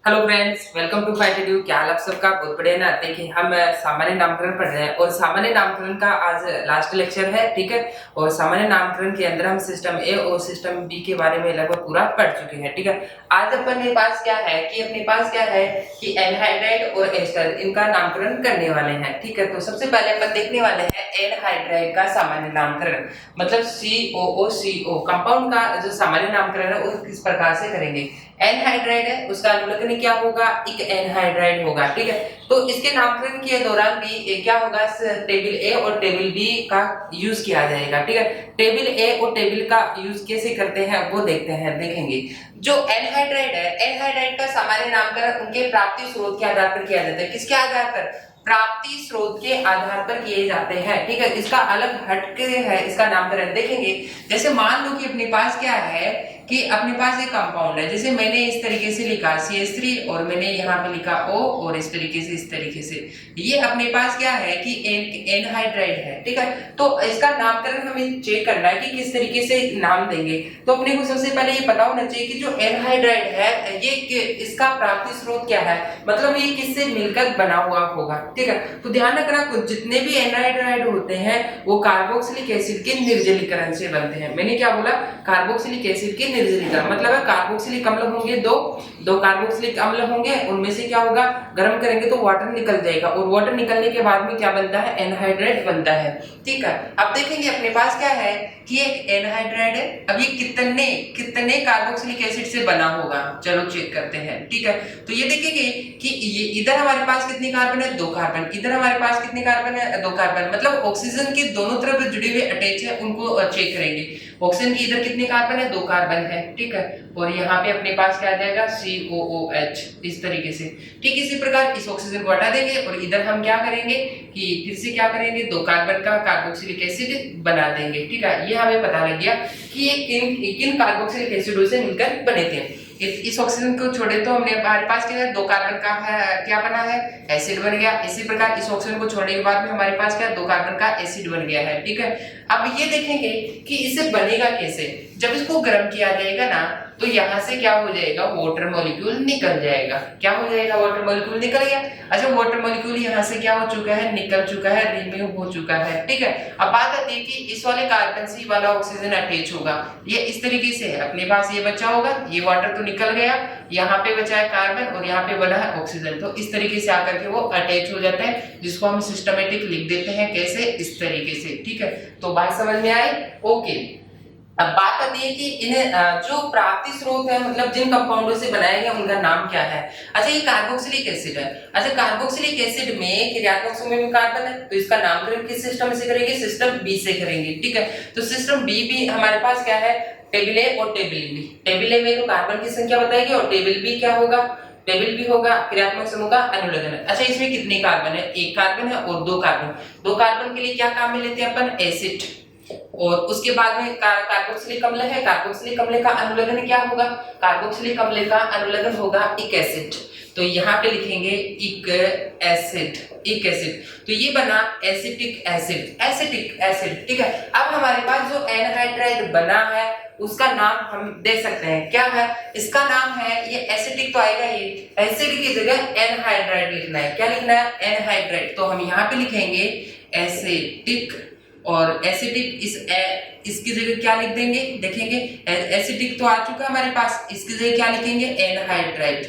Hello friends, welcome to fight. क्या हाल आप सबका? बहुत बढ़िया ना। देखिए, हम सामान्य नामकरण पढ़ रहे हैं और सामान्य नामकरण का आज लास्ट लेक्चर है, ठीक है। और सामान्य नामकरण के अंदर हम सिस्टम ए और सिस्टम बी के बारे में लगभग पूरा पढ़ चुके हैं, ठीक है। आज अपने पास क्या है कि एनहाइड्राइड और एस्टर इनका नामकरण करने वाले हैं, ठीक है। तो सबसे पहले अपन देखने वाले हैं एनहाइड्राइड का सामान्य नामकरण, मतलब COO कंपाउंड का जो सामान्य नामकरण है वो किस प्रकार से करेंगे। एनहाइड्राइड है, उसका अनुलग्न क्या होगा? एक एनहाइड्राइड होगा, ठीक है। तो इसके नामकरण के दौरान भी क्या होगा? टेबल ए और टेबल बी का यूज किया जाएगा, ठीक है। टेबल ए और टेबल का यूज कैसे करते हैं वो देखेंगे। जो एनहाइड्राइड है, एनहाइड्राइड का सामान्य नामकरण उनके प्राप्ति स्रोत के आधार पर किया जाता है। किसके आधार पर? प्राप्ति स्रोत के आधार पर किए जाते हैं, ठीक है। इसका अलग हटके है इसका नामकरण देखेंगे। जैसे मान लो कि अपने पास क्या है कि अपने पास एक कंपाउंड है, जैसे मैंने इस तरीके से लिखा CH3 और मैंने यहाँ पे लिखा O और इस तरीके से ये अपने पास क्या है कि एनहाइड्राइड है, ठीक है। तो इसका नामकरण हमें चेक करना है कि किस तरीके से नाम देंगे। तो अपने को सबसे पहले ये पता होना चाहिए कि जो एनहाइड्राइड है ये इसका प्राप्ति स्रोत क्या है, मतलब ये किससे मिलकर बना हुआ होगा, ठीक है। तो ध्यान रखना, जितने भी एनहाइड्राइड होते हैं वो कार्बोक्सिलिक एसिड के निर्जलीकरण से बनते हैं। मैंने क्या बोला? कार्बोक्सिलिक एसिड के निर्जलीकरण, मतलब है कार्बोक्सिलिक अम्ल होंगे, दो कार्बोक्सिलिक अम्ल होंगे, उनमें से क्या होगा? गर्म करेंगे तो वाटर निकल जाएगा और वाटर निकलने के बाद में क्या बनता है? एनहाइड्राइड बनता है, ठीक है। अब देखेंगे अपने पास क्या है कि एक एनहाइड्राइड है। अब ये कितने कार्बोक्सिलिक एसिड से बना होगा, चलो चेक करते हैं, ठीक है। तो ये देखेंगे कि ये इधर हमारे पास कितने कार्बन है? 2 कार्बन। इधर हमारे पास कितने कार्बन है? 2 कार्बन। मतलब ऑक्सीजन के दोनों तरफ जुड़े हुए अटैच है उनको चेक करेंगे। ऑक्सीजन की इधर कितने कार्बन है? 2 कार्बन है, ठीक है। और यहाँ पे अपने पास क्या आ जाएगा? COOH, इस तरीके से। ठीक इसी प्रकार इस ऑक्सीजन को हटा देंगे और इधर हम क्या करेंगे कि फिर से क्या करेंगे? 2 कार्बन का कार्बोक्सिलिक एसिड बना देंगे, ठीक है। ये हमें पता लग गया कि ये किन कार्बोक्सिलिक एसिडों से मिलकर बने थे। इस ऑक्सीजन को छोड़े तो हमने हमारे पास क्या है? 2 कार्बन का है, क्या बना है? एसिड बन गया। इसी प्रकार इस ऑक्सीजन को छोड़ने के बाद में हमारे पास क्या? 2 कार्बन का एसिड बन गया है, ठीक है। अब ये देखेंगे कि इसे बनेगा कैसे। जब इसको गर्म किया जाएगा ना तो यहाँ से क्या हो जाएगा? वाटर मॉलिक्यूल निकल जाएगा। क्या हो जाएगा? वाटर मॉलिक्यूल निकल गया। अच्छा, वाटर मॉलिक्यूल यहाँ से क्या हो चुका है? निकल चुका है, रिमूव हो चुका है, ठीक है। अब बात आती है कि इस वाले कार्बन से वाला ऑक्सीजन अटैच होगा, ये इस तरीके से है। अपने पास ये बचा होगा, ये वाटर तो निकल गया, यहाँ पे बचा है कार्बन और यहाँ पे बना है ऑक्सीजन। तो इस तरीके से आकर के वो अटैच हो जाता है, जिसको हम सिस्टमेटिक लिख देते हैं। कैसे? इस तरीके से, ठीक है। तो बात समझ में आई? ओके। अब बात आती है कि इन्हें जो प्राप्ति स्रोत है, मतलब जिन कंपाउंडों से बनाया गया उनका नाम क्या है। अच्छा, ये कार्बोक्सिलिक एसिड है। अच्छा, कार्बोक्सिलिक एसिड में क्रियात्मक समूह में कार्बन है, तो इसका नामकरण किस सिस्टम से करेंगे? सिस्टम बी से करेंगे, ठीक है। तो सिस्टम बी भी हमारे पास क्या है? टेबल ए और टेबल बी। टेबल ए में तो कार्बन की संख्या बताएगी और टेबल बी क्या होगा? टेबल बी होगा क्रियात्मक समूह का अनुलग्न। अच्छा, इसमें कितने कार्बन है? 1 कार्बन है और 2 कार्बन। 2 कार्बन के लिए क्या काम में लेते हैं अपन? एसिड। और उसके बाद में कार्बोक्सिलिक अम्ल है, कार्बोक्सिलिक अम्ल का अनुलग्न क्या होगा? कार्बोक्सिलिक अम्ल का अनुलग्न होगा इक एसिड। तो यहाँ पे लिखेंगे इक एसिड, इक एसिड। तो ये बना एसिटिक एसिड, एसिटिक एसिड, ठीक है। अब हमारे पास जो एनहाइड्राइड बना है उसका नाम हम दे सकते हैं। क्या है इसका नाम? है ये एसिटिक तो आएगा, ये एसिड की जगह एनहाइड्राइड लिखना है। क्या लिखना है? एनहाइड्राइड। तो हम यहाँ पे लिखेंगे एसिटिक और एसिडिक इसकी जगह क्या लिख देंगे? देखेंगे एसिडिक तो आ चुका हमारे पास, इसकी जगह क्या लिखेंगे? Anhydride,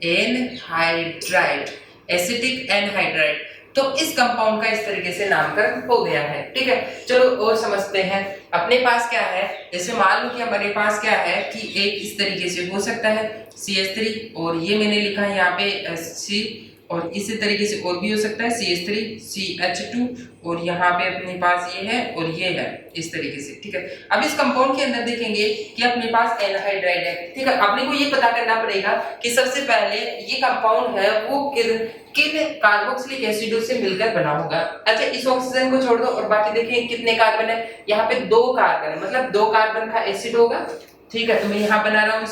anhydride, acidic anhydride. तो इस कंपाउंड का इस तरीके से नामकरण हो गया है, ठीक है। चलो और समझते हैं। अपने पास क्या है? जैसे मान लो कि हमारे पास क्या है कि एक इस तरीके से हो सकता है CH3 और ये मैंने लिखा है यहाँ पे C, और इसी तरीके से और भी हो सकता है CH3 CH2 और यहाँ पे अपने पास ये है और ये है, इस तरीके से, ठीक है। अब इस कंपाउंड के अंदर देखेंगे कि अपने पास एनहाइड्राइड है, ठीक है। अपने को ये पता करना पड़ेगा कि सबसे पहले ये कंपाउंड है वो किन कार्बोक्सिलिक एसिडों से मिलकर बना होगा। अच्छा, इस ऑक्सीजन को छोड़ दो और बाकी देखिए कितने कार्बन है। यहाँ पे 2 कार्बन है, मतलब 2 कार्बन का एसिड होगा, ठीक है। तो मैं यहाँ बना रहा हूँ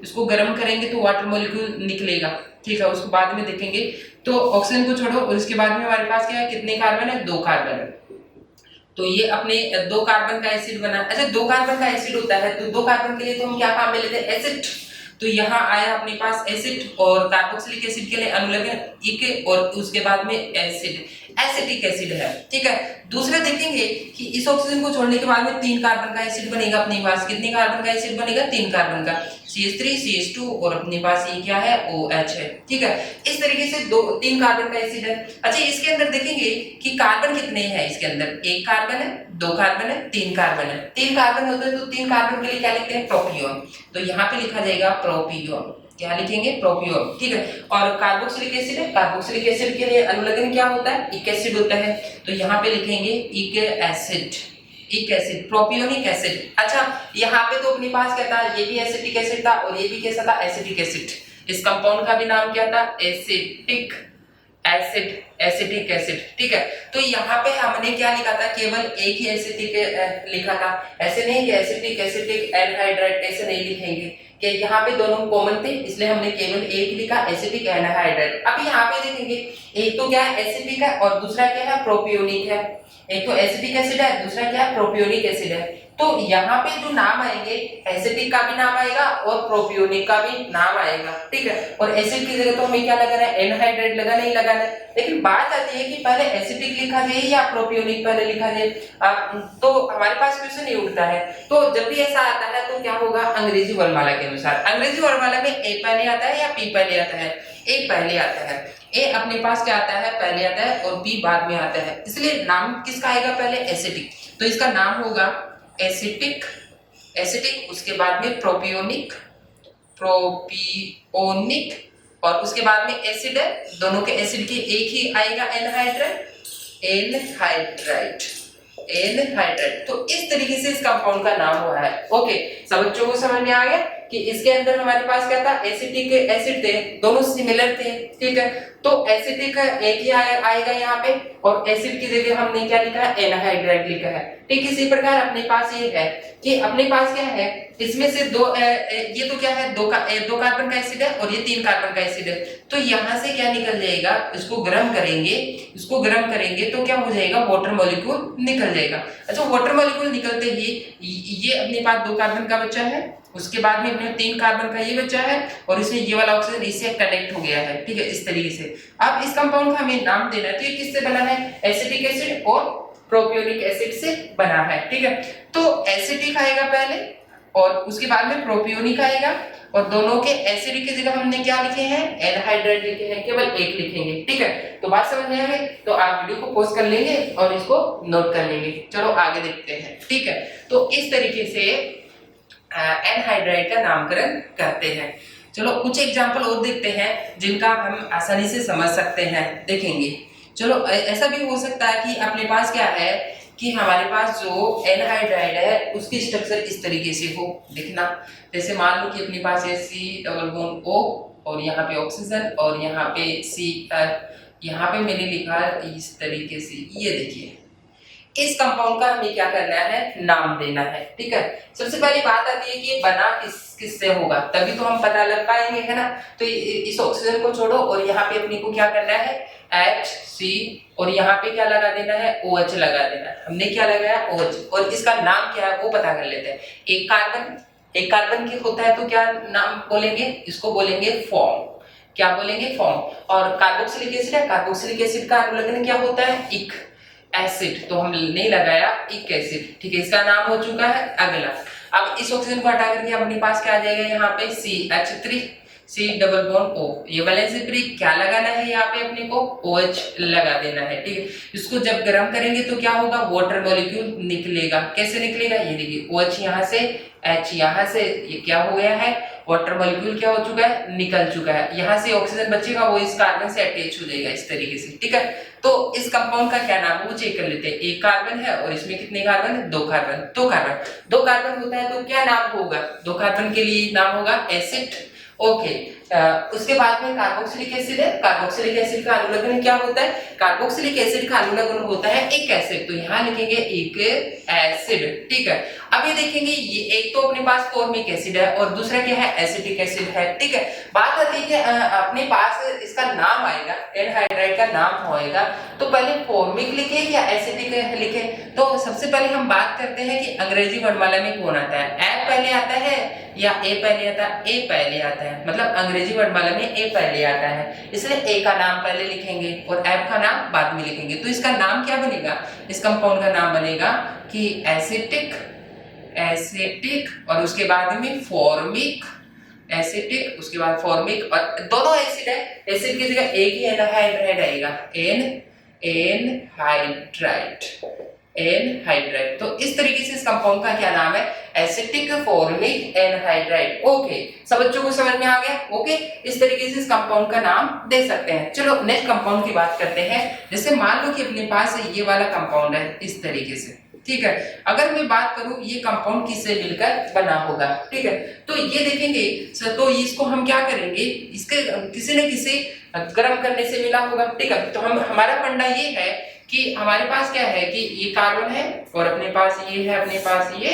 इसको गर्म करेंगे तो वाटर मॉलिक्यूल निकलेगा, ठीक है। उसको बाद में देखेंगे। तो ऑक्सीजन को छोड़ो और इसके बाद में हमारे पास क्या है? कितने कार्बन है? 2 कार्बन है। तो ये अपने 2 कार्बन का एसिड बना। अच्छा, 2 कार्बन का एसिड होता है तो 2 कार्बन के लिए तो हम क्या काम में लेते हैं? एसिड। तो यहाँ आया अपने पास एसिड और कार्बोक्सिलिक एसिड के लिए अनुलग्न इक और उसके बाद में एसिड, एसिटिक एसिड है, ठीक है। दूसरा देखेंगे कि इस ऑक्सीजन को छोड़ने के बाद में 3 कार्बन का एसिड बनेगा अपने पास। कितने कार्बन का एसिड बनेगा? 3 कार्बन का, CH3 CH2 और अपने पास ये क्या है? OH है, ठीक है। इस तरीके से 3 कार्बन का एसिड है। अच्छा, इसके अंदर देखेंगे कि कार्बन कितने हैं इसके अंदर? 1 कार्बन है, 2 कार्बन है, 3 कार्बन है। 3 कार्बन होते हैं तो 3 कार्बन के लिए क्या लिखते हैं? प्रोपियोन। तो यहाँ पे लिखा जाएगा प्रोपियोन। क्या लिखेंगे? प्रोपियोन, ठीक है। और कार्बोक्सिलिक एसिड है, कार्बोक्सिलिक एसिड के लिए अनुलग्न क्या होता है? इक एसिड होता है। तो यहाँ पे लिखेंगे इक एसिड, इक एसिड, प्रोपियोनिक एसिड। अच्छा, यहाँ पे तो अपने पास क्या था? ये भी एसिटिक एसिड था और ये भी कैसा था? Acetic acid. इस कंपाउंड का भी नाम क्या था? एसिटिक एसिड, एसिटिक एसिड, ठीक है। तो यहाँ पे हमने क्या लिखा था? केवल एक ही एसिटिक लिखा था। ऐसे नहीं कि एसिटिक एसिटिक एनहाइड्राइड, ऐसे नहीं लिखेंगे कि यहाँ पे दोनों कॉमन थे, इसलिए हमने केवल एक लिखा एसिटिक एनहाइड्राइड। अब यहाँ पे देखेंगे एक तो क्या है? एसिटिक है और दूसरा क्या है? प्रोपियोनिक है। एक तो एसिटिक एसिड है, दूसरा क्या है? प्रोपियोनिक एसिड है। तो यहाँ पे जो नाम आएंगे, एसिटिक का भी नाम आएगा और प्रोपियोनिक का भी नाम आएगा, ठीक है। और एसिड की जगह तो हमें क्या लगाना है? एनहाइड्राइड लगाना ही लगाना है। लेकिन बात आती है कि पहले एसिटिक लिखा जाए या प्रोपियोनिक पहले लिखा जाए, तो हमारे पास क्वेश्चन नहीं उठता है। तो जब भी ऐसा आता है तो क्या होगा? अंग्रेजी वर्णमाला के अनुसार, अंग्रेजी वर्णमाला में ए पहले आता है या पी पहले आता है? ए पहले आता है। ए अपने पास क्या आता है? पहले आता है और बी बाद में आता है, इसलिए नाम किसका आएगा? पहले एसिटिक। तो इसका नाम होगा एसिटिक, एसिटिक, उसके बाद में प्रोपियोनिक, प्रोपियोनिक, और उसके बाद में एसिड है। दोनों के एसिड की एक ही आएगा एनहाइड्राइड, एनहाइड्राइड, एनहाइड्राइड। तो इस तरीके से इस कंपाउंड का नाम हुआ है। ओके, सब बच्चों को समझ में आ गया कि इसके अंदर हमारे पास क्या था? एसिटिक एसिड थे, दोनों सिमिलर थे, ठीक है। तो एसिटिक एक ही आएगा यहाँ पे और एसिड की जगह हमने क्या लिखा है? एनहाइड्राइड लिखा है। ठीक इसी प्रकार अपने पास ये है कि अपने पास क्या है? इसमें से ये तो क्या है? दो कार्बन का एसिड है और ये 3 कार्बन का एसिड है। तो यहाँ से क्या निकल जाएगा? इसको गर्म करेंगे, इसको गर्म करेंगे तो क्या हो जाएगा? वाटर मॉलिक्यूल निकल जाएगा। अच्छा, वाटर मॉलिक्यूल निकलते ही ये अपने पास 2 कार्बन का बचा है, उसके बाद में अपने 3 कार्बन का ये बचा है और इसमें ये वाला ऑक्सीजन इससे कनेक्ट हो गया है, ठीक है। इस तरीके से अब इस कंपाउंड का हमें नाम देना है। तो ये किससे बना है? एसिटिक एसिड और प्रोपियोनिक एसिड से बना है, ठीक है। तो एसिटिक आएगा पहले और उसके बाद में प्रोपियोनिक आएगा और दोनों के एसिड की जगह हमने क्या लिखे हैं? एनहाइड्राइड लिखे हैं, केवल एक लिखेंगे, ठीक है। तो बात समझ में आ गई? तो आप वीडियो को पॉज कर लेंगे और इसको नोट कर लेंगे। चलो आगे देखते हैं, ठीक है। तो इस तरीके से एनहाइड्राइड का नामकरण करते हैं। चलो कुछ एग्जांपल और देखते हैं जिनका हम आसानी से समझ सकते हैं, देखेंगे। चलो ऐसा भी हो सकता है कि अपने पास क्या है कि हमारे पास जो एनहाइड्राइड है उसकी स्ट्रक्चर इस तरीके से हो, देखना। जैसे मान लो कि अपने पास है C डबल बॉन्ड O और यहाँ पे ऑक्सीजन और यहाँ पे C, यहाँ पे मैंने लिखा है इस तरीके से, ये देखिए। इस कंपाउंड का हमें क्या करना है? नाम देना है, ठीक है। सबसे पहली बात आती है कि बना किससे होगा, तभी तो हम पता लग पाएंगे, है ना। तो इस ऑक्सीजन को छोड़ो और यहाँ पे अपने को क्या करना है? HC और यहाँ पे क्या लगा देना है? OH लगा देना है। हमने क्या लगाया? OH। और इसका नाम क्या है वो पता कर लेते हैं। एक कार्बन की होता है तो क्या नाम बोलेंगे? इसको बोलेंगे फॉर्म। क्या बोलेंगे? फॉर्म। और कार्बोक्सिलिक एसिड है, कार्बोक्सिलिक एसिड का अनुलग्न क्या होता है? इक एसिड। तो हमने लगाया इक एसिड, ठीक है। इसका नाम हो चुका है। अगला, अब इस ऑक्सीजन को हटा करके अपने पास क्या आ जाएगा? यहाँ पे CH3, C double bond O। ये वैलेंसी ग्रुप क्या लगाना है? यहाँ पे अपने को OH लगा देना है, ठीक है। इसको जब गर्म करेंगे तो क्या होगा? वाटर मॉलिक्यूल निकलेगा। कैसे निकलेगा? ये देखिए, OH यहाँ से, H यहाँ से, ये क्या हो गया है? वाटर मॉलिक्यूल क्या हो चुका है? निकल चुका है। यहाँ से ऑक्सीजन बचेगा, वो इस कार्बन से अटैच हो जाएगा इस तरीके से, ठीक है। तो इस कंपाउंड का क्या नाम है वो चेक कर लेते हैं। एक कार्बन है और इसमें कितने कार्बन है? 2 कार्बन। 2 कार्बन होता है तो क्या नाम होगा? 2 कार्बन के लिए नाम होगा एसिड। ओके, उसके बाद में कार्बोक्सिलिक एसिड है। कार्बोक्सिलिक एसिड का अनुलग्न क्या होता है? कार्बोक्सिलिक एसिड का अनुलग्न होता है एक एसिड, तो यहाँ लिखेंगे एक एसिड, ठीक है। अब ये देखेंगे, ये एक तो अपने पास फॉर्मिक एसिड है और दूसरा क्या है? एसिटिक एसिड है, ठीक है। बात आती है कि अपने पास इसका नाम आएगा, एनहाइड्राइड का नाम होएगा, तो पहले फॉर्मिक लिखे या एसिटिक लिखे? तो सबसे पहले हम बात करते हैं कि अंग्रेजी वर्णमाला में कौन आता है, ए पहले आता है या ए पहले आता है? ए पहले आता है, मतलब अंग्रेजी वर्णमाला में ए पहले आता है, इसलिए ए का नाम पहले लिखेंगे और एफ का नाम बाद में लिखेंगे। तो इसका नाम क्या बनेगा? इस कंपाउंड का नाम बनेगा कि एसिटिक, एसिटिक और उसके बाद में फॉर्मिक, एसिटिक उसके बाद फॉर्मिक, और दोनों एसिड है, एसिड की जगह एक ही एनहाइड्राइड आएगा, एनहाइड्राइड, एनहाइड्राइड। तो इस तरीके से इस कंपाउंड का क्या नाम है? Acetic formic anhydride. ओके, सब बच्चों को समझ में आ गया? ओके, इस तरीके से इस कंपाउंड का नाम दे सकते हैं। चलो नेक्स्ट कंपाउंड की बात करते हैं। जैसे मान लो कि अपने पास ये वाला कंपाउंड है इस तरीके से, ठीक है। अगर मैं बात करूं ये कंपाउंड किससे मिलकर बना होगा, ठीक है, तो ये देखेंगे, तो इसको हम क्या करेंगे, इसके किसी न किसी गर्म करने से मिला होगा, ठीक है। तो हम हमारा फंडा ये है कि हमारे पास क्या है कि ये कार्बन है और अपने पास ये है, अपने पास ये,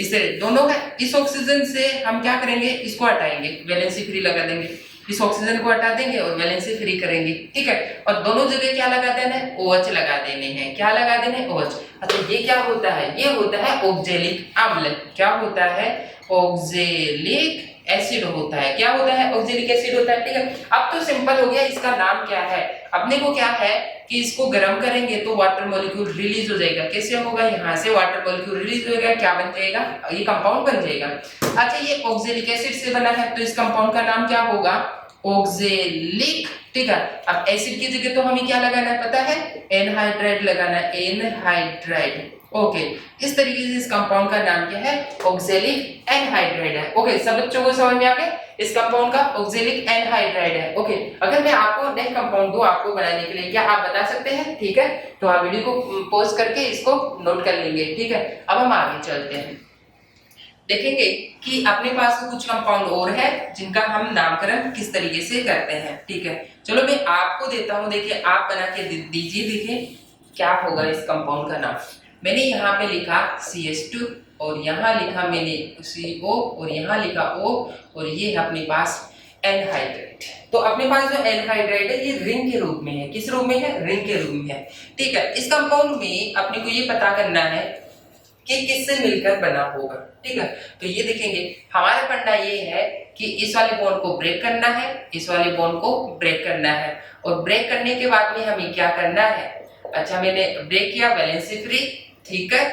इससे दोनों है, इस ऑक्सीजन से हम क्या करेंगे, इसको हटाएंगे, वैलेंसी फ्री लगा देंगे, इस ऑक्सीजन को हटा देंगे और वैलेंसी फ्री करेंगे, ठीक है। और दोनों जगह क्या लगा देना है? OH लगा देने हैं। क्या लगा देने हैं? OH। अच्छा, ये क्या होता है? ये होता है ऑक्जेलिक अम्ल। क्या होता है? ऑक्जेलिक एसिड होता है। क्या होता है? ऑक्जेलिक एसिड होता है, ठीक है। अब तो सिंपल हो गया, इसका नाम क्या है? अपने को क्या है कि इसको गर्म करेंगे तो वाटर मॉलिक्यूल रिलीज हो जाएगा। कैसे होगा? यहाँ से वाटर मॉलिक्यूल रिलीज होगा, क्या बन जाएगा? ये कंपाउंड बन जाएगा। अच्छा, ये ऑक्जेलिक एसिड से बना है, तो इस कंपाउंड का नाम क्या होगा? ऑक्जेलिक, ठीक है। अब एसिड की जगह तो हमें क्या लगाना है पता है? एनहाइड्राइड लगाना है, एनहाइड्राइड। ओके, इस तरीके से इस कंपाउंड का नाम क्या है? ऑक्जेलिक एनहाइड्राइड है। ओके, सब बच्चों को समझ में आ गया? इस कंपाउंड का ऑक्जेलिक एनहाइड्राइड है। ओके, अगर मैं आपको नेक्स्ट कंपाउंड दूं आपको बनाने के लिए, क्या आप बता सकते हैं? ठीक है, तो आप वीडियो को पॉज करके इसको नोट कर लेंगे, ठीक है। अब हम आगे चलते हैं, देखेंगे कि अपने पास कुछ कंपाउंड और है जिनका हम नामकरण किस तरीके से करते हैं, ठीक है। चलो मैं आपको देता हूं, देखिए आप बना के दीजिए, देखिए क्या होगा इस कंपाउंड का नाम। मैंने यहाँ पे लिखा CH2 और यहाँ लिखा मैंने CO और यहाँ लिखा O और ये है अपने पास एनहाइड्राइड। तो अपने पास जो एनहाइड्राइड है ये रिंग के रूप में है। किस रूप में है? रिंग के रूप में है, ठीक है। इस कंपाउंड में अपने को ये पता करना है कि किससे मिलकर बना होगा, ठीक है। तो ये देखेंगे, हमारा फंडा ये है कि इस वाले बॉन्ड को ब्रेक करना है, इस वाले बॉन्ड को ब्रेक करना है, और ब्रेक करने के बाद में हमें क्या करना है? अच्छा, मैंने ब्रेक किया, वैलेंसी फ्री, ठीक है,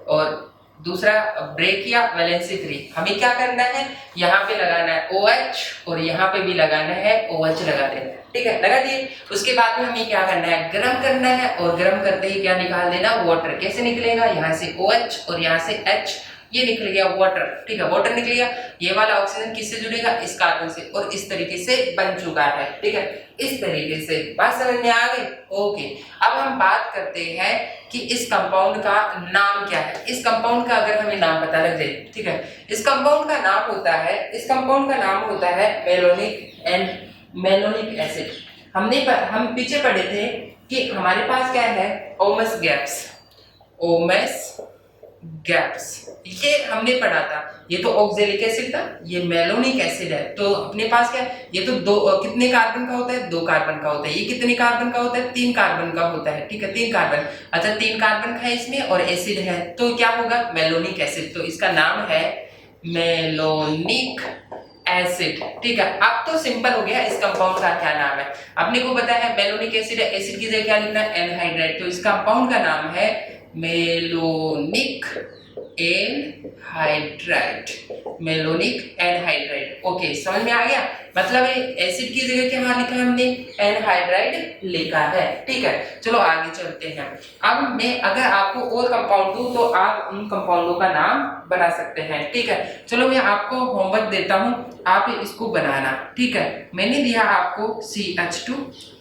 और दूसरा ब्रेक किया, वैलेंसी फ्री। हमें क्या करना है? यहाँ पे लगाना है OH और यहाँ पे भी लगाना है OH, लगा देना है, ठीक है, लगा दिए। उसके बाद में हमें क्या करना है? गर्म करना है, और गर्म करते ही क्या निकाल देना? वाटर। कैसे निकलेगा? यहाँ से OH और यहाँ से H, ये निकल गया वाटर, ठीक है, वाटर निकल गया। ये वाला ऑक्सीजन किससे जुड़ेगा? इस कार्बन से, और इस तरीके से बन चुका है, ठीक है। इस तरीके से बात समझ में आ गई? ओके, अब हम बात करते हैं कि इस कंपाउंड का नाम क्या है। इस कंपाउंड का अगर हमें नाम पता लग जाए, ठीक है, इस कंपाउंड का नाम होता है, इस कंपाउंड का नाम होता है मेलोनिक एसिड। हम पीछे पढ़े थे कि हमारे पास क्या है? ओमस गैप्स, ये हमने पढ़ा था। ये तो ऑक्जेलिक एसिड था, ये मेलोनिक एसिड है। तो अपने पास क्या है? ये तो कितने कार्बन का होता है? 2 कार्बन का होता है। ये कितने कार्बन का होता है? 3 कार्बन का होता है, ठीक है, 3 कार्बन। अच्छा, 3 कार्बन का है इसमें और एसिड है, तो क्या होगा? Malonic acid. तो इसका नाम है मेलोनिक एसिड, ठीक है। अब तो सिंपल हो गया, इस कंपाउंड का क्या नाम है? अपने को पता है मेलोनिक एसिड है, एसिड की जगह क्या लिखना है? एनहाइड्राइड। तो इस कंपाउंड का नाम है malonic anhydride, malonic anhydride. Okay, समझ में आ गया? मतलब एसिड की जगह क्या लिखा है हमने? एनहाइड्राइड लिखा है, ठीक है। चलो आगे चलते हैं। अब मैं अगर आपको और कंपाउंड दूं तो आप उन कंपाउंडों का नाम बना सकते हैं, ठीक है। चलो मैं आपको होमवर्क देता हूं, आप इसको बनाना, ठीक है। मैंने दिया आपको CH2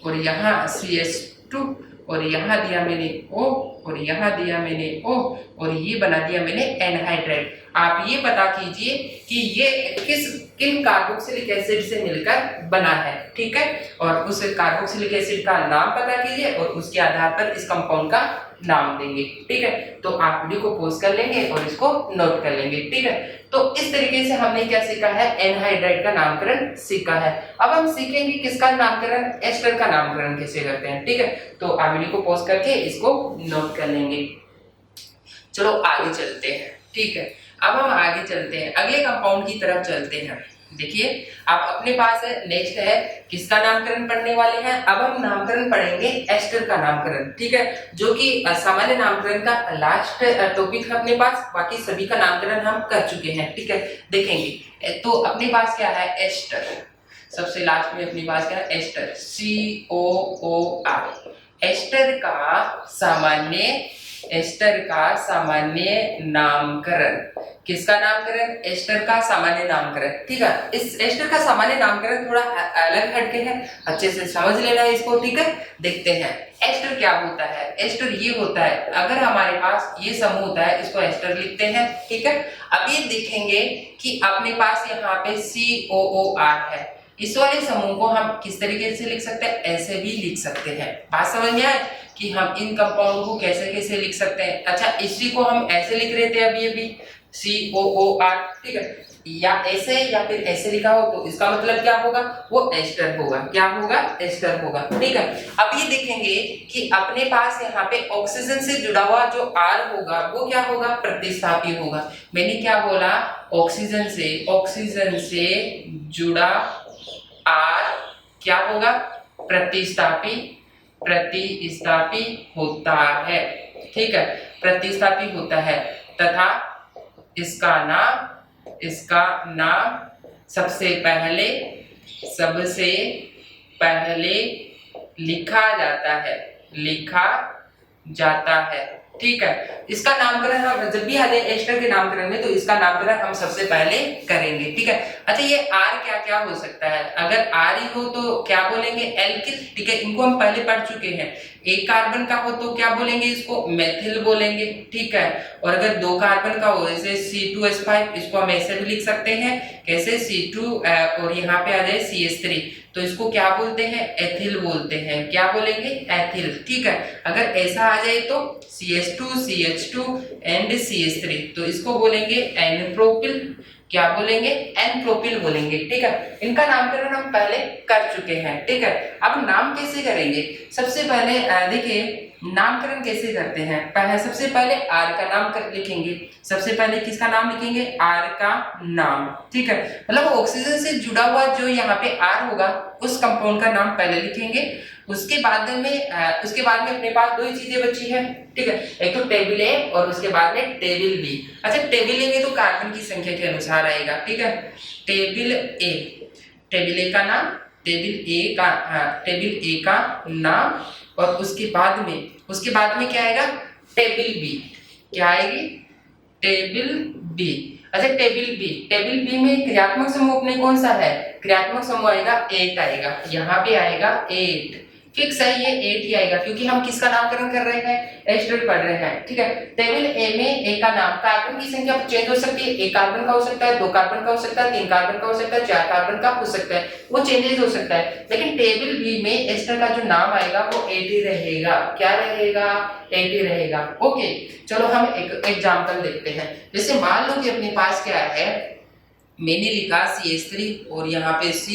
और यहाँ CH2 और यहाँ दिया मैंने O, और यहाँ दिया मैंने O, और ये बना दिया मैंने एनहाइड्राइड। आप ये पता कीजिए कि ये किन कार्बोक्सिलिक एसिड से मिलकर बना है, ठीक है, और उस कार्बोक्सिलिक एसिड का नाम पता कीजिए और उसके आधार पर इस कंपाउंड का नाम देंगे, ठीक है। तो आप वीडियो को पॉज कर लेंगे और इसको नोट कर लेंगे, ठीक है। तो इस तरीके से हमने क्या सीखा है, एनहाइड्राइड का नामकरण सीखा है। अब हम सीखेंगे किसका नामकरण, एस्टर का नामकरण कैसे करते हैं, ठीक है। तो आप वीडियो को पॉज करके इसको नोट कर लेंगे। चलो आगे चलते हैं, ठीक है। अब हम आगे चलते हैं, अगले कंपाउंड की तरफ चलते हैं। देखिए आप अपने पास है, नेक्स्ट है किसका नामकरण पढ़ने वाले हैं। अब हम नामकरण पढ़ेंगे एस्टर का नामकरण, ठीक है, जो कि सामान्य नामकरण का लास्ट टॉपिक है अपने पास। बाकी सभी का नामकरण हम कर चुके हैं, ठीक है, देखेंगे। तो अपने पास क्या है, एस्टर, सबसे लास्ट में अपने पास क्या है, एस्टर, COOR। एस्टर का सामान्य नामकरण, किसका नामकरण, एस्टर का सामान्य नामकरण, ठीक है। इस एस्टर का सामान्य नामकरण थोड़ा अलग हटके है, अच्छे से समझ लेना है इसको, ठीक है। देखते हैं एस्टर क्या होता है। एस्टर ये होता है, अगर हमारे पास ये समूह होता है इसको एस्टर लिखते हैं, ठीक है। अब ये देखेंगे कि अपने पास यहाँ पे COOR है, इस वाले समूह को हम किस तरीके से लिख सकते हैं, ऐसे भी लिख सकते हैं। बात समझ में आए कि हम इन कंपाउंड को कैसे कैसे लिख सकते हैं। अच्छा, इसी को हम ऐसे लिख रहे थे अभी COOR, ठीक है, या ऐसे या फिर ऐसे लिखा हो तो इसका मतलब क्या होगा, वो एस्टर होगा। क्या होगा, एस्टर होगा, ठीक है। अब ये देखेंगे कि अपने पास यहाँ पे ऑक्सीजन से जुड़ा हुआ जो R होगा वो क्या होगा, प्रतिस्थापी होगा। मैंने क्या बोला, ऑक्सीजन से जुड़ा R क्या होगा, प्रतिस्थापी होता है, ठीक है, प्रतिस्थापी होता है। तथा इसका नाम सबसे पहले लिखा जाता है, ठीक है। इसका नामकरण हम जब भी आते हैं एस्टर के नामकरण में, तो इसका नामकरण हम सबसे पहले करेंगे, ठीक है। अच्छा, ये R क्या क्या हो सकता है, अगर R ही हो तो क्या बोलेंगे, एल्किल, ठीक है, इनको हम पहले पढ़ चुके हैं। एक कार्बन का हो तो क्या बोलेंगे, इसको मेथिल बोलेंगे, ठीक है। और अगर दो कार्बन का हो, जैसे C2H5, इसको हम ऐसे भी लिख सकते हैं, कैसे, C2 और यहाँ पे आ जाए CH3, तो इसको क्या बोलते हैं, एथिल बोलते हैं। क्या बोलेंगे, एथिल, ठीक है। अगर ऐसा आ जाए तो CH2 CH2 एंड CH3, तो इसको बोलेंगे एन-प्रोपिल। क्या बोलेंगे, एन-प्रोपिल बोलेंगे, ठीक है। इनका नामकरण हम पहले कर चुके हैं, ठीक है। अब नाम कैसे करेंगे, सबसे पहले देखिए नामकरण कैसे करते हैं। सबसे पहले R का नाम लिखेंगे, सबसे पहले किसका नाम लिखेंगे, R का नाम, ठीक है। मतलब ऑक्सीजन से जुड़ा हुआ जो यहाँ पे R होगा उस कंपाउंड का नाम पहले लिखेंगे। उसके बाद में अपने पास दो ही चीजें बची है, ठीक है, एक तो टेबल A और उसके बाद में टेबल B। अच्छा, टेबल A में तो कार्बन की संख्या के अनुसार आएगा, ठीक है। टेबल A का नाम, टेबल A का नाम, और उसके बाद में क्या आएगा, टेबल B। क्या आएगी, टेबल B। अच्छा, टेबल B में क्रियात्मक समूह अपने कौन सा है, क्रियात्मक समूह आएगा 8 आएगा, यहाँ पे आएगा 8, फिक्स है ये 8 ही आएगा, क्योंकि हम किसका नामकरण कर रहे हैं, एस्टर पढ़ रहे हैं, ठीक है। टेबल A में A का नाम, कार्बन की संख्या चेंज हो सकती है, एक कार्बन का हो सकता है, दो कार्बन का हो सकता है, तीन कार्बन का हो सकता है, चार कार्बन का हो सकता है, वो चेंजेस हो सकता है। लेकिन टेबल B में एस्टर का जो नाम आएगा वो 8 ही रहेगा। क्या रहेगा, 8 ही रहेगा, ओके। चलो हम एक एग्जांपल देखते हैं। जैसे मान लो कि अपने पास क्या है, मैंने लिखा CH3 और यहाँ पे C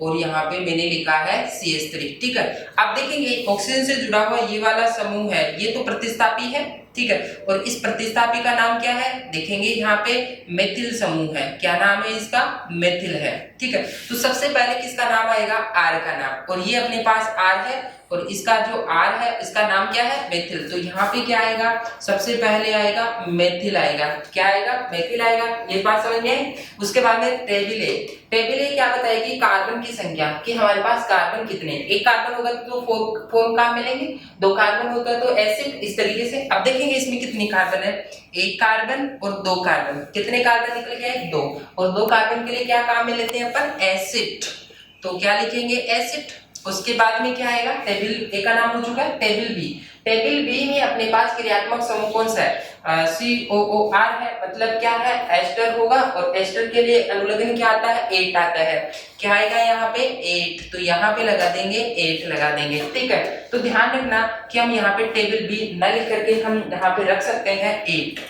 और यहाँ पे मैंने लिखा है CH3, ठीक है। अब देखेंगे ऑक्सीजन से जुड़ा हुआ ये वाला समूह है, ये तो प्रतिस्थापी है, ठीक है। और इस प्रतिस्थापी का नाम क्या है, देखेंगे यहाँ पे मेथिल समूह है। क्या नाम है इसका, मेथिल है, ठीक है। तो सबसे पहले किसका नाम आएगा, R का नाम, और ये अपने पास R है और इसका जो R है इसका नाम क्या है, मेथिल। तो यहाँ पे क्या आएगा, सबसे पहले आएगा मेथिल आएगा। क्या आएगा, मेथिल आएगा, ये बात समझ में आई। उसके बाद में टेबल A क्या बताएगी, कार्बन की संख्या, कि हमारे पास कार्बन कितने, एक कार्बन होगा तो 4 काम मिलेंगे, दो कार्बन होगा तो एसिड, इस तरीके से। अब देखेंगे इसमें कितनी कार्बन है, एक कार्बन और दो कार्बन, कितने कार्बन निकल गए, 2, और दो कार्बन के लिए क्या काम में लेते हैं अपन, एसिड, तो क्या लिखेंगे, एसिड, उसके बाद में क्या आएगा, टेबल ए का नाम हो चुका है, टेबल बी। टेबल बी में अपने पास क्रियात्मक समूह कौन सा है, COOR है, मतलब क्या है, एस्टर होगा, और एस्टर के लिए अनुलग्न क्या आता है, 8 आता है। क्या आएगा यहाँ पे 8, तो यहाँ पे लगा देंगे 8 लगा देंगे, ठीक है। तो ध्यान रखना कि हम यहाँ पे टेबल बी न लिख करके हम यहाँ पे रख सकते हैं 8,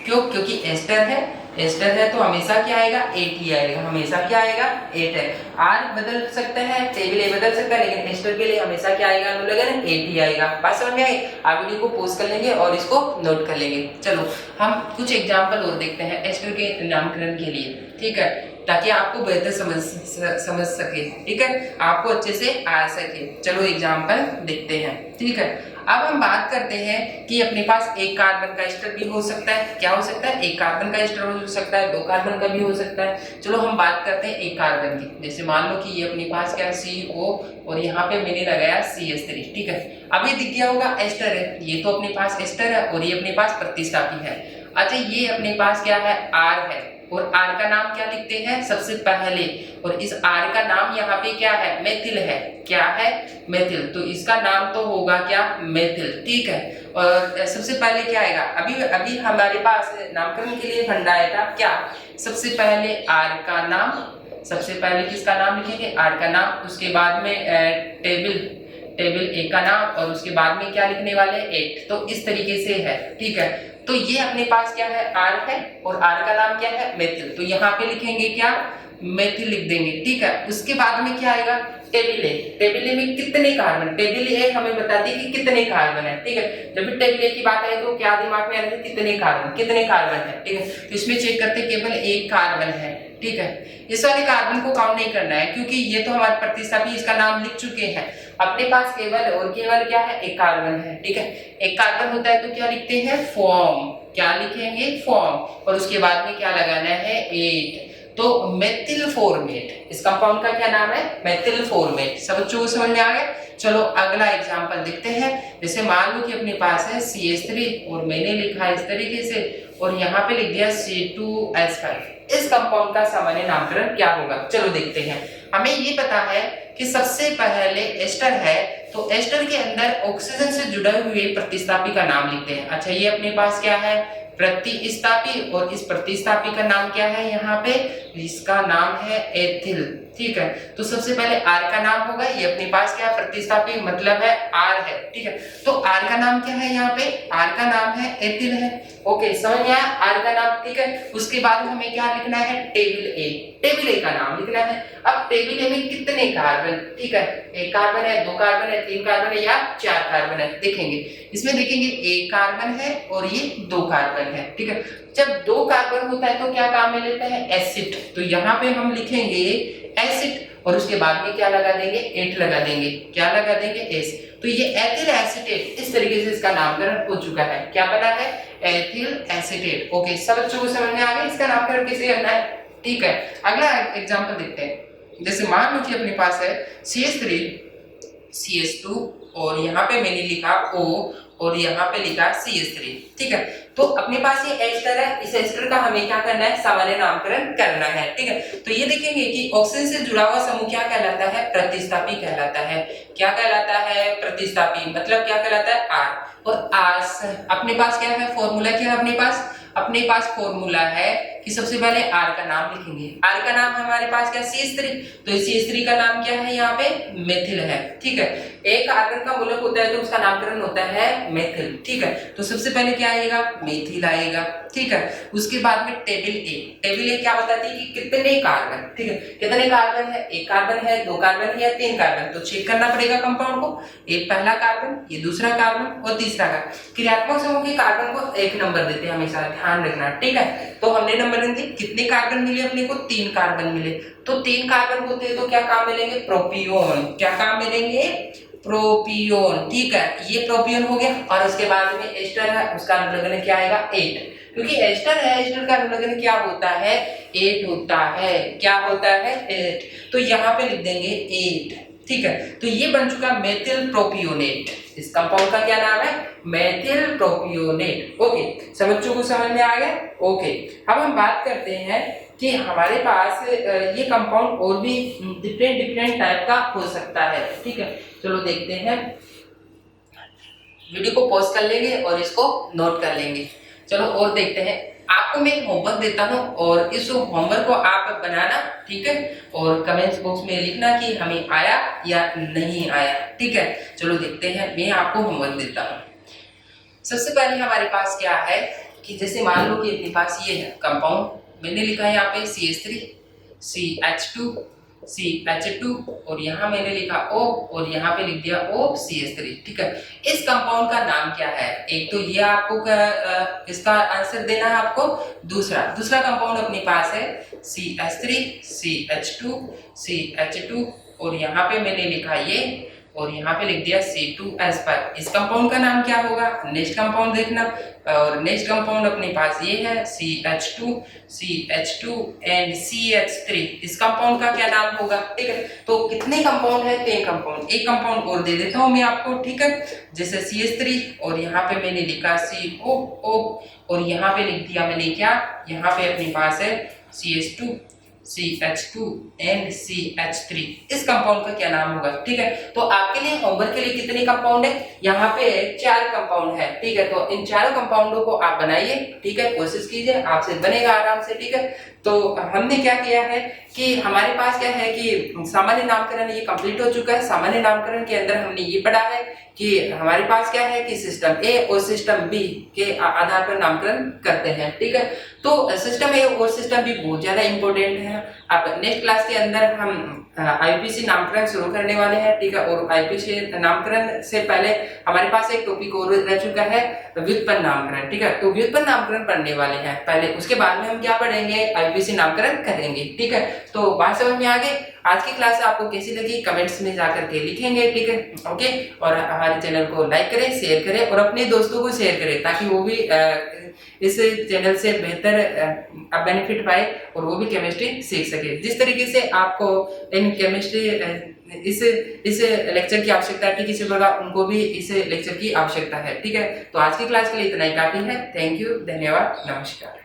क्यों, क्योंकि एस्टर है तो हमेशा क्या आएगा 8 ही आएगा, हमेशा क्या आएगा 8 है। आर बदल सकते हैं, टेबल ए बदल सकता है, लेकिन एस्टर के लिए हमेशा क्या आएगा, अनुलग्न 8 ही आएगा। बात समझ में आई? आप वीडियो को पॉज कर लेंगे और इसको नोट कर लेंगे। चलो हम कुछ एग्जांपल और देखते हैं एस्टर के नामकरण के लिए, ठीक है, ताकि आपको बेहतर समझ सके, ठीक है, आपको अच्छे से आ सके। चलो एग्जांपल देखते हैं, ठीक है। अब हम बात करते हैं कि अपने पास एक कार्बन का एस्टर भी हो सकता है, क्या हो सकता है, एक कार्बन का एस्टर हो सकता है, 2 कार्बन का भी हो सकता है। चलो हम बात करते हैं एक कार्बन की। जैसे मान लो कि ये अपने पास क्या है CO और यहाँ पे मैंने लगाया CH3, ठीक है। अब ये दिख गया होगा एस्टर है, ये तो अपने पास एस्टर है और ये अपने पास प्रतिस्थापी है। अच्छा ये अपने पास क्या है, R है, और R का नाम क्या लिखते हैं सबसे पहले, और इस R का नाम यहाँ पे क्या है, मेथिल है, क्या है, मेथिल, तो इसका नाम तो होगा क्या, मेथिल, ठीक है। और सबसे पहले क्या आएगा, अभी हमारे पास नामकरण के लिए फंडा आएगा क्या, सबसे पहले R का नाम, सबसे पहले किसका नाम लिखेंगे, R का नाम, उसके बाद में टेबल ए का नाम, और उसके बाद में क्या लिखने वाले 8, तो इस तरीके से है, ठीक है। तो ये अपने पास क्या है, R है, और R का नाम क्या है, मेथिल, तो यहाँ पे लिखेंगे क्या, मेथिल लिख देंगे, ठीक है। उसके बाद में क्या आएगा, टेबल ए में कितने कार्बन, टेबल ए हमें बताती है कि कितने कार्बन है, ठीक है। जब भी टेबल ए की बात आए तो क्या दिमाग में आएगा, कितने कार्बन है, ठीक है। तो इसमें चेक करते केवल 1 कार्बन है, ठीक है। इस वाले कार्बन को काउंट नहीं करना है, क्योंकि ये तो हमारे प्रतिस्थापी इसका नाम लिख चुके हैं। अपने पास केवल क्या है, एक कार्बन है, ठीक है। एक कार्बन होता है तो क्या लिखते हैं, फॉर्म, क्या लिखेंगे, फॉर्म, और उसके बाद में क्या लगाना है, 8, तो मेथिल फॉर्मेट, इस कंपाउंड का क्या नाम है, मेथिल फॉर्मेट। सब बच्चों को समझ में आ गया। चलो अगला एग्जांपल देखते हैं। जैसे मान लो कि अपने पास है CH3 और मैंने लिखा इस तरीके से, और यहाँ पे लिख दिया C2H5। इस कंपाउंड का सामान्य नामकरण क्या होगा, चलो देखते हैं। हमें ये पता है कि सबसे पहले एस्टर है, तो एस्टर के अंदर ऑक्सीजन से जुड़े हुए प्रतिस्थापी का नाम लिखते हैं। अच्छा ये अपने पास क्या है, प्रतिस्थापी, और इस प्रतिस्थापी का नाम क्या है, यहाँ पे इसका नाम है एथिल, ठीक है। तो सबसे पहले R का नाम होगा, ये अपने पास क्या प्रतिस्थापी मतलब है R है, ठीक है। तो R का नाम क्या है, यहाँ पे R का नाम है एथिल है, ओके, समझ में आया, R का नाम, ठीक है। उसके बाद हमें क्या लिखना है, टेबल ए का नाम लिखना है। अब टेबल ए में कितने कार्बन, ठीक है, 1 कार्बन है, 2 कार्बन है, 3 कार्बन है या 4 कार्बन है, देखेंगे। इसमें देखेंगे 1 कार्बन है और ये 2 कार्बन है, ठीक है। जब 2 कार्बन होता है तो क्या काम में लेते हैं, एसिड, तो यहाँ पे हम लिखेंगे एसिड, और उसके बाद में क्या लगा देंगे, 8 लगा देंगे, क्या लगा देंगे, एस, तो ये एथिल एसीटेट, इस तरीके से इसका नामकरण हो चुका है, क्या बना है, एथिल एसीटेट, ओके। सब बच्चों को समझ में आ गया इसका नामकरण कैसे करना है, ठीक है। अगला एग्जांपल देखते हैं। जैसे मान लो कि अपने पास है CH3 CH2 और यहाँ पे मैंने लिखा O और यहाँ पे लिखा CH3, ठीक है। तो अपने पास ये एस्टर है, इस एस्टर का हमें क्या करना है, सामान्य नामकरण करना है, ठीक है। तो ये देखेंगे कि ऑक्सीजन से जुड़ा हुआ समूह क्या कहलाता है, प्रतिस्थापी कहलाता है। क्या कहलाता है, प्रतिस्थापी, मतलब क्या कहलाता है, R, और R अपने पास क्या है, फॉर्मूला क्या है, अपने पास फॉर्मूला है कि सबसे पहले R का नाम लिखेंगे। R का नाम हमारे पास क्या, CH3, तो CH3 का नाम क्या है, यहाँ पे मेथिल है, ठीक है। एक कार्बन का मूलक होता है तो उसका नामकरण होता है मेथिल, ठीक है। तो सबसे पहले क्या आएगा, मेथिल आएगा, ठीक है। उसके बाद में टेबल ए क्या बताती है कि कितने कार्बन, ठीक है, कितने कार्बन है, 1 कार्बन है, 2 कार्बन है या 3 कार्बन, तो चेक करना पड़ेगा कंपाउंड को, एक पहला कार्बन, ये दूसरा कार्बन और तीसरा कार्बन। क्रियात्मक समूह के कार्बन को 1 नंबर देते हैं हमेशा, ध्यान रखना, ठीक है। तो हमने नंबर दे, कितने कार्बन मिले अपने को, 3 कार्बन मिले, तो 3 कार्बन होते हैं तो क्या काम मिलेंगे, प्रोपियोन, क्या काम मिलेंगे, प्रोपियोन, ठीक है। ये प्रोपियोन हो गया, और उसके बाद में एस्टर है, उसका अनुलग्न क्या आएगा, 8, क्योंकि एस्टर है, एस्टर का अनुलग्न क्या होता है, 8 होता है, क्या होता है, 8, तो यहाँ पे लिख देंगे 8, ठीक है। तो ये बन चुका मेथिल प्रोपियोनेट, इस कंपाउंड का क्या नाम है, मेथिल प्रोपियोनेट, ओके। सब बच्चों को समझ में आ गया, ओके। अब हम बात करते हैं कि हमारे पास ये कंपाउंड और भी डिफरेंट टाइप का हो सकता है। ठीक है, चलो देखते हैं, वीडियो को पॉज कर लेंगे और इसको नोट कर लेंगे। चलो और देखते हैं, आपको मैं होमवर्क देता हूँ और इस होमवर्क को आप बनाना, ठीक है, और कमेंट्स बॉक्स में लिखना कि हमें आया या नहीं आया। ठीक है, चलो देखते हैं, मैं आपको होमवर्क देता हूँ। सबसे पहले हमारे पास क्या है कि जैसे मान लो कि अपने पास ये है कंपाउंड, मैंने लिखा है यहाँ पे CH3 CH2 CH2 और यहाँ मैंने लिखा O और यहाँ पे लिख दिया OCH3। ठीक है, इस कंपाउंड का नाम क्या है? एक तो ये आपको इसका आंसर देना है आपको। दूसरा कंपाउंड अपने पास है CH3 CH2 CH2 और यहाँ पे मैंने लिखा ये और यहाँ पे लिख दिया C2H। पर इस कंपाउंड का नाम क्या होगा? नेक्स्ट कंपाउंड देखना, और नेक्स्ट कंपाउंड अपने पास ये है CH2 एंड CH3। इस कंपाउंड का क्या नाम होगा? ठीक है, तो कितने कंपाउंड है? 3 कंपाउंड। एक कंपाउंड और दे देता हूँ मैं आपको। ठीक है, जैसे CH3 और यहाँ पे मैंने लिखा COO और यहाँ पे लिख दिया मैंने क्या, यहाँ पे अपने पास है CH2 CH2 एंड CH3। इस कंपाउंड का क्या नाम होगा? ठीक है, तो आपके लिए होमवर्क के लिए कितने कंपाउंड है? यहाँ पे 4 कंपाउंड है। ठीक है, तो इन चारों कंपाउंडों को आप बनाइए। ठीक है, कोशिश कीजिए, आपसे बनेगा आराम से। ठीक है, तो हमने क्या किया है कि हमारे पास क्या है कि सामान्य नामकरण ये कंप्लीट हो चुका है। सामान्य नामकरण के अंदर हमने ये पढ़ा है कि हमारे पास क्या है कि सिस्टम ए और सिस्टम बी के आधार पर नामकरण करते हैं। ठीक है, तो सिस्टम ए और सिस्टम बी बहुत ज्यादा इंपॉर्टेंट है। अब नेक्स्ट क्लास के अंदर हम आईपीसी नामकरण शुरू करने वाले हैं। ठीक है, और आईपीसी नामकरण से पहले हमारे पास एक टॉपिक और रह चुका है व्युत्पन्न नामकरण। ठीक है, तो व्युत्पन्न नामकरण पढ़ने वाले हैं पहले, उसके बाद में हम क्या पढ़ेंगे? आईपीसी नामकरण करेंगे। ठीक है, तो बात समझ में आ गई? आज की क्लास आपको कैसी लगी कमेंट्स में जाकर के लिखेंगे। ठीक है, ओके, और हमारे चैनल को लाइक करें, शेयर करें और अपने दोस्तों को शेयर करें ताकि वो भी इस चैनल से बेहतर बेनिफिट पाए और वो भी केमिस्ट्री सीख सके। जिस तरीके से आपको इन केमिस्ट्री इस लेक्चर की आवश्यकता है, ठीक इसी प्रकार उनको भी इस लेक्चर की आवश्यकता है। ठीक है, तो आज की क्लास के लिए इतना ही काफी है। थैंक यू, धन्यवाद, नमस्कार।